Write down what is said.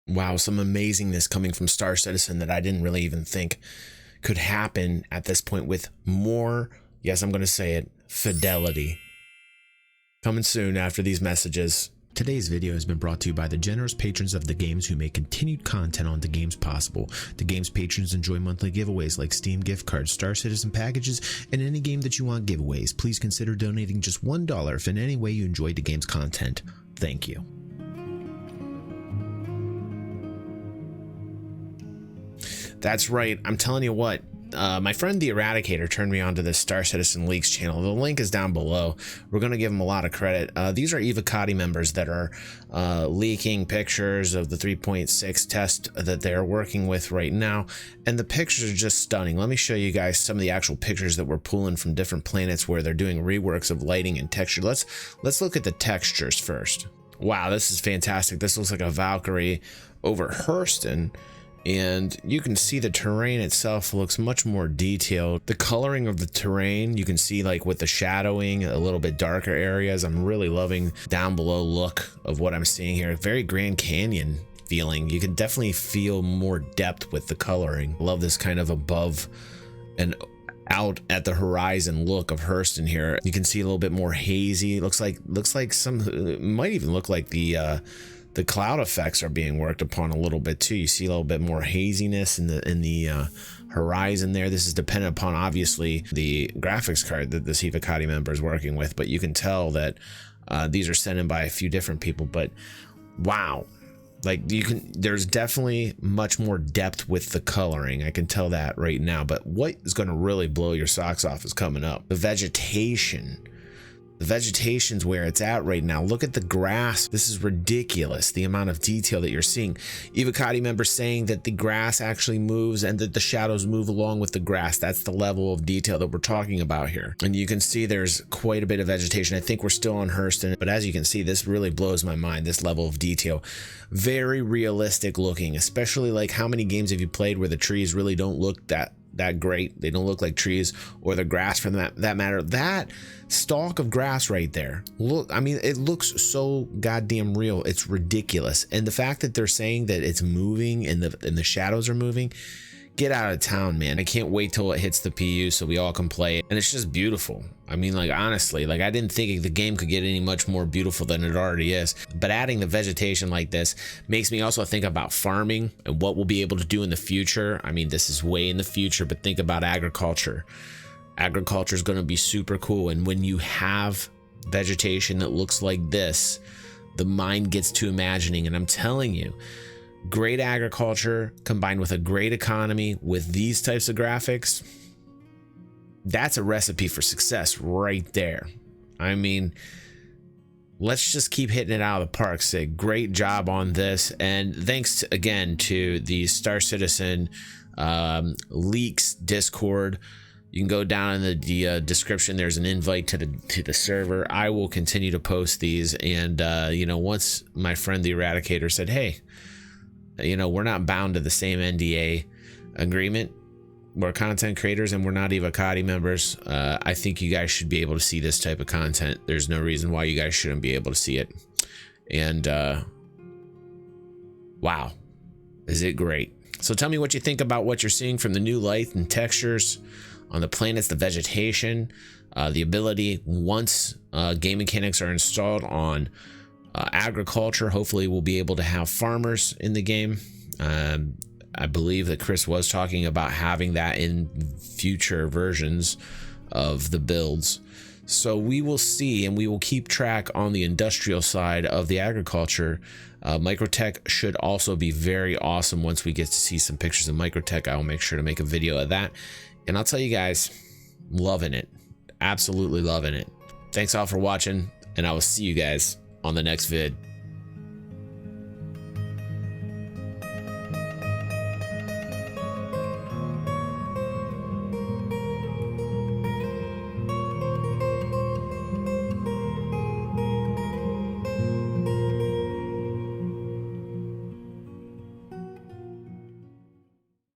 Wow, some amazingness coming from Star Citizen that I didn't really even think could happen at this point with more, yes, I'm going to say it, fidelity. Coming soon after these messages. Today's video has been brought to you by the generous patrons of The Games who make continued content on The Games possible. The Games patrons enjoy monthly giveaways like Steam gift cards, Star Citizen packages, and any game that you want giveaways. Please consider donating just $1 if in any way you enjoyed The Games content. Thank you. That's right. I'm telling you what, my friend the Eradicator turned me on to this Star Citizen Leaks channel. The link is down below. We're going to give them a lot of credit. These are Evocati members that are leaking pictures of the 3.6 test that they're working with right now. And the pictures are just stunning. Let me show you guys some of the actual pictures that we're pulling from different planets where they're doing reworks of lighting and texture. Let's look at the textures first. Wow, this is fantastic. This looks like a Valkyrie over Hurston. And you can see the terrain itself looks much more detailed. The coloring of the terrain, you can see like with the shadowing, a little bit darker areas. I'm really loving down below look of what I'm seeing here. Very Grand Canyon feeling. You can definitely feel more depth with the coloring. Love this kind of above and out at the horizon look of Hurston here. You can see a little bit more hazy. Looks like some, it might even look like the cloud effects are being worked upon a little bit too. You see a little bit more haziness in the horizon there. This is dependent upon obviously the graphics card that this Evocati member is working with, but you can tell that these are sent in by a few different people. But wow, like there's definitely much more depth with the coloring. I can tell that right now. But what is going to really blow your socks off is coming up. The vegetation. The vegetation's where it's at right now. Look at the grass. This is ridiculous, the amount of detail that you're seeing. Evocati members saying that the grass actually moves and that the shadows move along with the grass. That's the level of detail that we're talking about here. And you can see there's quite a bit of vegetation. I think we're still on Hurston, but as you can see, this really blows my mind, this level of detail. Very realistic looking, especially like how many games have you played where the trees really don't look that great? They don't look like trees, or the grass for that matter. That stalk of grass right there, look, I mean, it looks so goddamn real. It's ridiculous. And the fact that they're saying that it's moving and the shadows are moving, get out of town, man. I can't wait till it hits the PU so we all can play it. And it's just beautiful. I mean, like, honestly, like, I didn't think the game could get any much more beautiful than it already is. But adding the vegetation like this makes me also think about farming and what we'll be able to do in the future. I mean, this is way in the future, but think about agriculture. Agriculture is going to be super cool. And when you have vegetation that looks like this, the mind gets to imagining. And I'm telling you, great agriculture combined with a great economy with these types of graphics, that's a recipe for success right there. I mean, let's just keep hitting it out of the park, Sig. Great job on this. And thanks again to the Star Citizen Leaks Discord. You can go down in the description. There's an invite to the server. I will continue to post these. And, you know, once my friend the Eradicator said, hey, you know, we're not bound to the same NDA agreement. We're content creators and we're not Evocati members. I think you guys should be able to see this type of content. There's no reason why you guys shouldn't be able to see it. And wow, is it great. So tell me what you think about what you're seeing from the new light and textures on the planets, the vegetation, the ability once game mechanics are installed on agriculture. Hopefully we'll be able to have farmers in the game. I believe that Chris was talking about having that in future versions of the builds. So we will see, and we will keep track on the industrial side of the agriculture. Microtech should also be very awesome. Once we get to see some pictures of Microtech, I will make sure to make a video of that. And I'll tell you guys, loving it. Absolutely loving it. Thanks all for watching, and I will see you guys on the next vid.